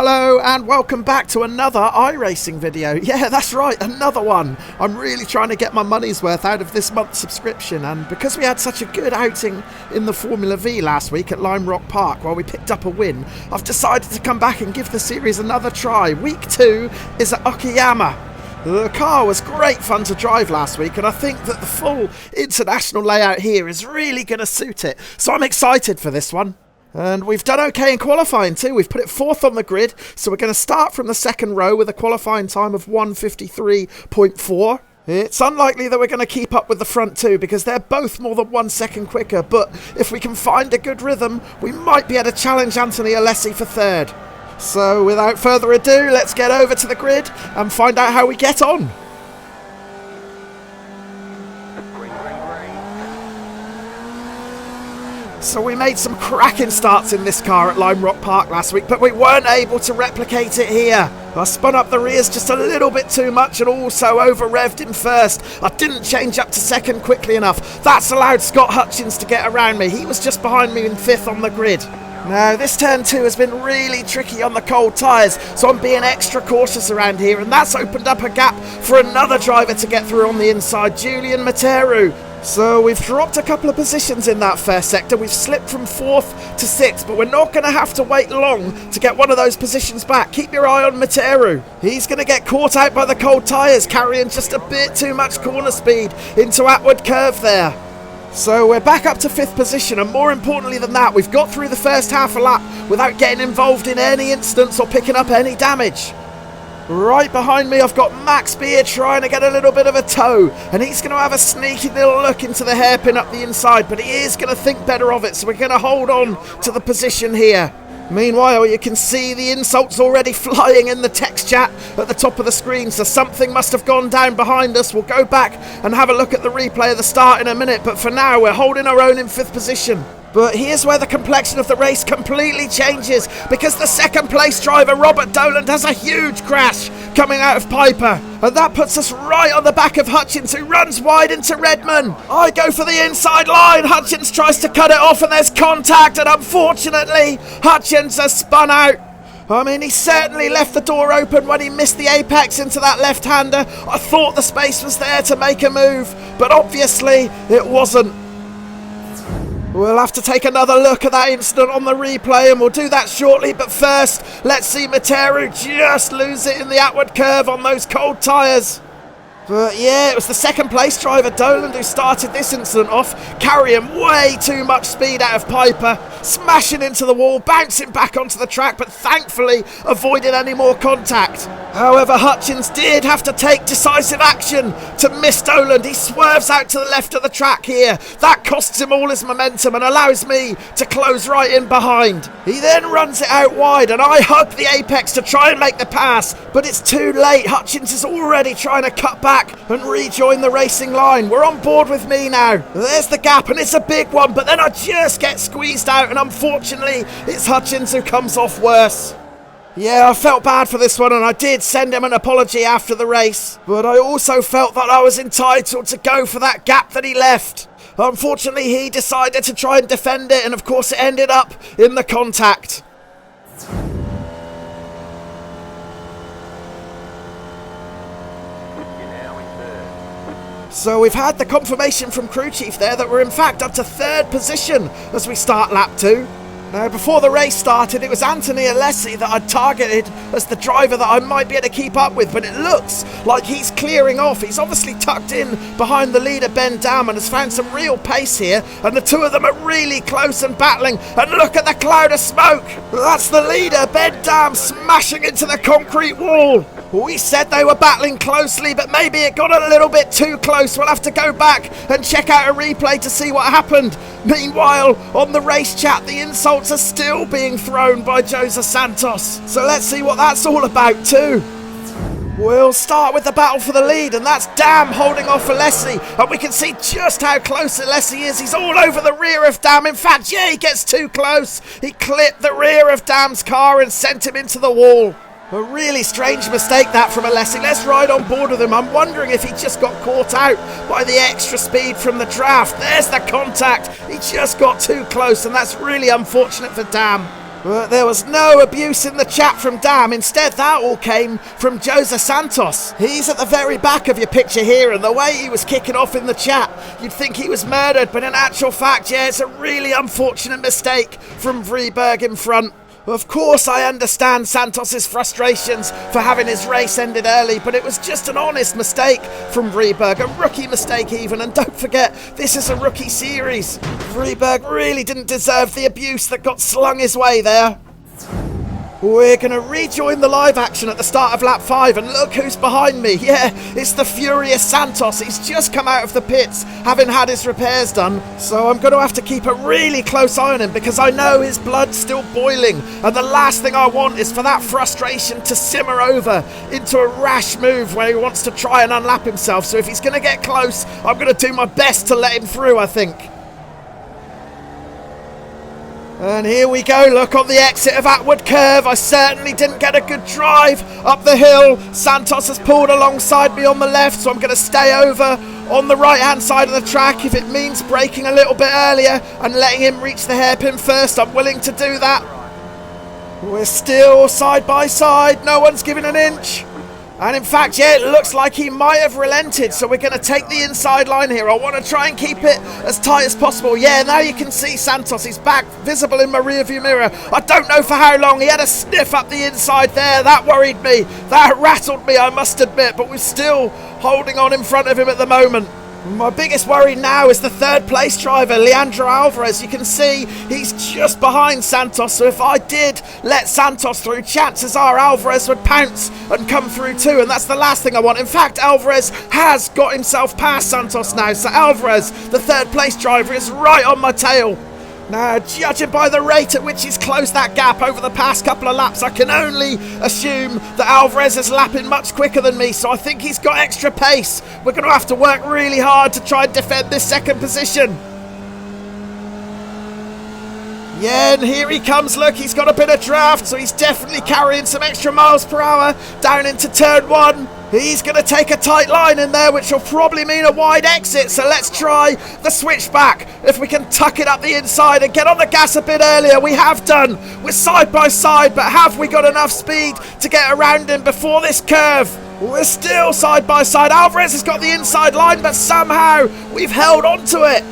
Hello and welcome back to another iRacing video. Yeah, that's right, another one. I'm really trying to get my money's worth out of this month's subscription, and because we had such a good outing in the Formula Vee last week at Lime Rock Park while we picked up a win, I've decided to come back and give the series another try. Week 2 is at Okayama. The car was great fun to drive last week, and I think that the full international layout here is really going to suit it, so I'm excited for this one. And we've done okay in qualifying too. We've put it 4th on the grid, so we're going to start from the second row with a qualifying time of 1:53.4. It's unlikely that we're going to keep up with the front two because they're both more than 1 second quicker, but if we can find a good rhythm, we might be able to challenge Anthony Alessi for 3rd. So without further ado, let's get over to the grid and find out how we get on. So we made some cracking starts in this car at Lime Rock Park last week, but we weren't able to replicate it here. I spun up the rears just a little bit too much and also over-revved in first. I didn't change up to second quickly enough. That's allowed Scott Hutchins to get around me. He was just behind me in 5th on the grid. Now, this turn 2 has been really tricky on the cold tyres, so I'm being extra cautious around here, and that's opened up a gap for another driver to get through on the inside, Julian Materu. So we've dropped a couple of positions in that first sector. We've slipped from 4th to 6th, but we're not going to have to wait long to get one of those positions back. Keep your eye on Materu. He's going to get caught out by the cold tyres, carrying just a bit too much corner speed into outward curve there. So we're back up to 5th position, and more importantly than that, we've got through the first half a lap without getting involved in any incidents or picking up any damage. Right behind me, I've got Max Beer trying to get a little bit of a tow, and he's going to have a sneaky little look into the hairpin up the inside, but he is going to think better of it, so we're going to hold on to the position here. Meanwhile, you can see the insults already flying in the text chat at the top of the screen, so something must have gone down behind us. We'll go back and have a look at the replay of the start in a minute, but for now, we're holding our own in 5th position. But here's where the complexion of the race completely changes, because the second place driver, Robert Doland, has a huge crash coming out of Piper. And that puts us right on the back of Hutchins, who runs wide into Redman. I go for the inside line. Hutchins tries to cut it off, and there's contact, and unfortunately, Hutchins has spun out. I mean, he certainly left the door open when he missed the apex into that left-hander. I thought the space was there to make a move, but obviously it wasn't. We'll have to take another look at that incident on the replay, and we'll do that shortly, but first, let's see Materu just lose it in the outward curve on those cold tyres. But yeah, it was the second place driver, Doland, who started this incident off, carrying way too much speed out of Piper, smashing into the wall, bouncing back onto the track, but thankfully avoiding any more contact. However, Hutchins did have to take decisive action to miss Doland. He swerves out to the left of the track here. That costs him all his momentum and allows me to close right in behind. He then runs it out wide, and I hug the apex to try and make the pass, but it's too late. Hutchins is already trying to cut back and rejoin the racing line. We're on board with me now. There's the gap, and it's a big one, but then I just get squeezed out, and unfortunately it's Hutchins who comes off worse. Yeah, I felt bad for this one, and I did send him an apology after the race, but I also felt that I was entitled to go for that gap that he left. Unfortunately, he decided to try and defend it, and of course it ended up in the contact. So we've had the confirmation from crew chief there that we're in fact up to 3rd position as we start lap 2. Now, before the race started, it was Anthony Alessi that I'd targeted as the driver that I might be able to keep up with, but it looks like he's clearing off. He's obviously tucked in behind the leader, Ben Dam, and has found some real pace here, and the two of them are really close and battling, and look at the cloud of smoke. That's the leader, Ben Dam, smashing into the concrete wall. We said they were battling closely, but maybe it got a little bit too close. We'll have to go back and check out a replay to see what happened. Meanwhile, on the race chat, the insults are still being thrown by Jose Santos. So let's see what that's all about too. We'll start with the battle for the lead, and that's Dam holding off Alessi, and we can see just how close Alessi is. He's all over the rear of Dam. In fact, yeah, he gets too close. He clipped the rear of Dam's car and sent him into the wall. A really strange mistake that from Alessi. Let's ride on board with him. I'm wondering if he just got caught out by the extra speed from the draft. There's the contact. He just got too close, and that's really unfortunate for Dam. But there was no abuse in the chat from Dam. Instead, that all came from Jose Santos. He's at the very back of your picture here, and the way he was kicking off in the chat, you'd think he was murdered, but in actual fact, yeah, it's a really unfortunate mistake from Vreeburg in front. Of course, I understand Santos' frustrations for having his race ended early, but it was just an honest mistake from Vreeburg, a rookie mistake even, and don't forget, this is a rookie series. Vreeburg really didn't deserve the abuse that got slung his way there. We're going to rejoin the live action at the start of lap 5, and look who's behind me. Yeah, it's the furious Santos. He's just come out of the pits, having had his repairs done. So I'm going to have to keep a really close eye on him, because I know his blood's still boiling. And the last thing I want is for that frustration to simmer over into a rash move where he wants to try and unlap himself. So if he's going to get close, I'm going to do my best to let him through, I think. And here we go, look on the exit of Atwood Curve. I certainly didn't get a good drive up the hill. Santos has pulled alongside me on the left, so I'm going to stay over on the right hand side of the track. If it means braking a little bit earlier and letting him reach the hairpin first, I'm willing to do that. We're still side by side, no one's giving an inch. And in fact, yeah, it looks like he might have relented, so we're going to take the inside line here. I want to try and keep it as tight as possible. Yeah, now you can see Santos, he's back, visible in my rearview mirror. I don't know for how long. He had a sniff up the inside there. That worried me. That rattled me, I must admit, but we're still holding on in front of him at the moment. My biggest worry now is the third place driver, Leandro Alvarez. You can see he's just behind Santos, so if I did let Santos through, chances are Alvarez would pounce and come through too, and that's the last thing I want. In fact, Alvarez has got himself past Santos now, so Alvarez, the third place driver, is right on my tail. Now, judging by the rate at which he's closed that gap over the past couple of laps, I can only assume that Alvarez is lapping much quicker than me, so I think he's got extra pace. We're going to have to work really hard to try and defend this second position. Yeah, and here he comes, look, he's got a bit of draft, so he's definitely carrying some extra miles per hour down into turn 1. He's going to take a tight line in there, which will probably mean a wide exit, so let's try the switchback. If we can tuck it up the inside and get on the gas a bit earlier, we have done. We're side by side, but have we got enough speed to get around him before this curve? We're still side by side. Alvarez has got the inside line, but somehow we've held on to it.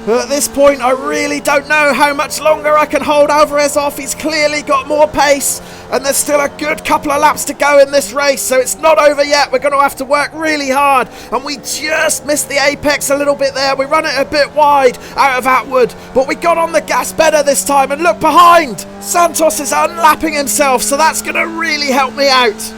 At this point, I really don't know how much longer I can hold Alvarez off. He's clearly got more pace, and there's still a good couple of laps to go in this race, so it's not over yet. We're going to have to work really hard, and we just missed the apex a little bit there. We run it a bit wide out of Atwood, but we got on the gas better this time, and look behind. Santos is unlapping himself, so that's going to really help me out.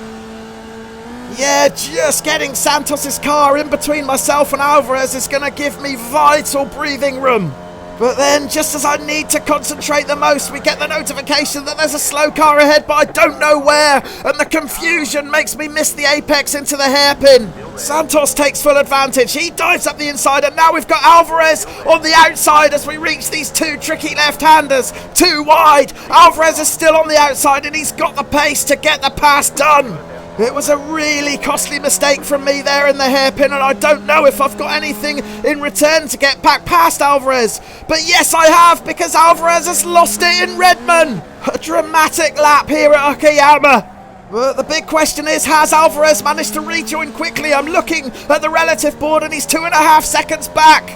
Yeah, just getting Santos' car in between myself and Alvarez is going to give me vital breathing room. But then, just as I need to concentrate the most, we get the notification that there's a slow car ahead, but I don't know where, and the confusion makes me miss the apex into the hairpin. Santos takes full advantage. He dives up the inside, and now we've got Alvarez on the outside as we reach these two tricky left-handers. Too wide. Alvarez is still on the outside, and he's got the pace to get the pass done. It was a really costly mistake from me there in the hairpin, and I don't know if I've got anything in return to get back past Alvarez. But yes, I have, because Alvarez has lost it in Redmond. A dramatic lap here at Okayama. But the big question is, has Alvarez managed to rejoin quickly? I'm looking at the relative board, and he's 2.5 seconds back.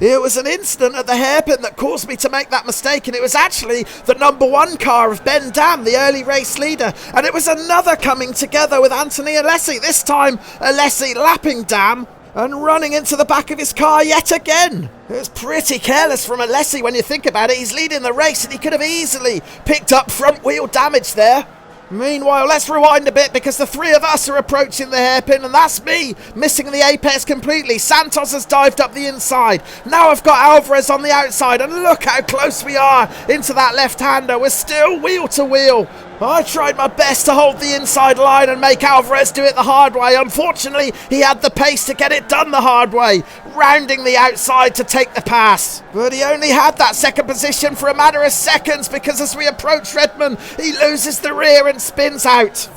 It was an incident at the hairpin that caused me to make that mistake, and it was actually the number 1 car of Ben Dam, the early race leader, and it was another coming together with Anthony Alessi, this time Alessi lapping Dam and running into the back of his car yet again. It was pretty careless from Alessi when you think about it. He's leading the race and he could have easily picked up front wheel damage there. Meanwhile, let's rewind a bit, because the three of us are approaching the hairpin, and that's me missing the apex completely. Santos has dived up the inside. Now I've got Alvarez on the outside, and look how close we are into that left-hander. We're still wheel to wheel. I tried my best to hold the inside line and make Alvarez do it the hard way. Unfortunately, he had the pace to get it done the hard way, rounding the outside to take the pass. But he only had that second position for a matter of seconds, because as we approach Redmond, he loses the rear and spins out.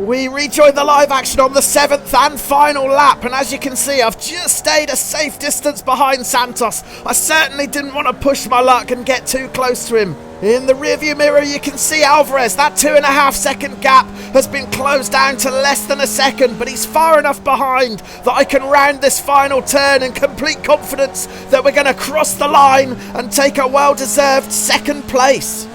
We rejoin the live action on the 7th and final lap, and as you can see, I've just stayed a safe distance behind Santos. I certainly didn't want to push my luck and get too close to him. In the rearview mirror you can see Alvarez. That 2.5 second gap has been closed down to less than a second, but he's far enough behind that I can round this final turn in complete confidence that we're going to cross the line and take a well-deserved 2nd place.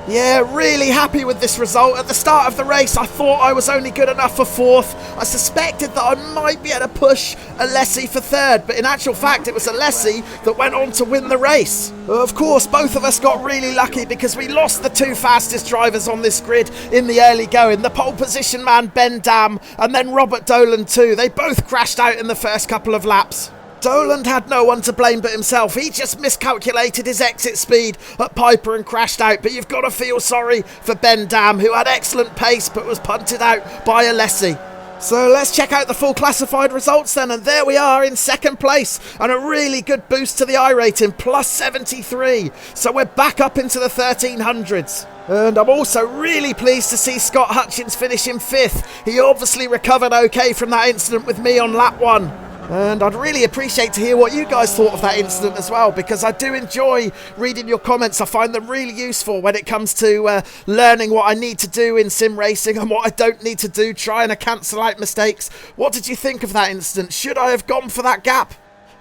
Yeah, really happy with this result. At the start of the race, I thought I was only good enough for 4th. I suspected that I might be able to push Alessi for 3rd, but in actual fact, it was Alessi that went on to win the race. Of course, both of us got really lucky because we lost the 2 fastest drivers on this grid in the early going. The pole position man, Ben Dam, and then Robert Dolan too. They both crashed out in the first couple of laps. Dolan had no one to blame but himself. He just miscalculated his exit speed at Piper and crashed out. But you've got to feel sorry for Ben Dam, who had excellent pace but was punted out by Alessi. So let's check out the full classified results then, and there we are in 2nd place, and a really good boost to the iRating, plus 73. So we're back up into the 1300s. And I'm also really pleased to see Scott Hutchins finish in 5th. He obviously recovered okay from that incident with me on lap 1. And I'd really appreciate to hear what you guys thought of that incident as well, because I do enjoy reading your comments. I find them really useful when it comes to learning what I need to do in sim racing and what I don't need to do, trying to cancel out mistakes. What did you think of that incident? Should I have gone for that gap?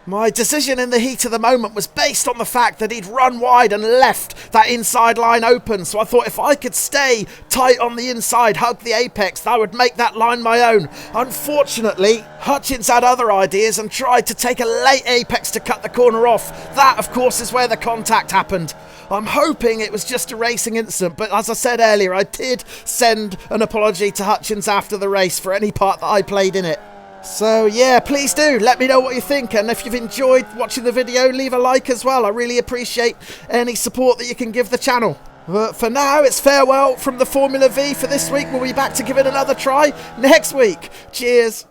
My decision in the heat of the moment was based on the fact that he'd run wide and left that inside line open, so I thought if I could stay tight on the inside, hug the apex, that would make that line my own. Unfortunately, Hutchins had other ideas and tried to take a late apex to cut the corner off. That, of course, is where the contact happened. I'm hoping it was just a racing incident, but as I said earlier, I did send an apology to Hutchins after the race for any part that I played in it. So yeah, please do let me know what you think, and if you've enjoyed watching the video, leave a like as well. I really appreciate any support that you can give the channel. But for now, it's farewell from the Formula Vee for this week. We'll be back to give it another try next week. Cheers.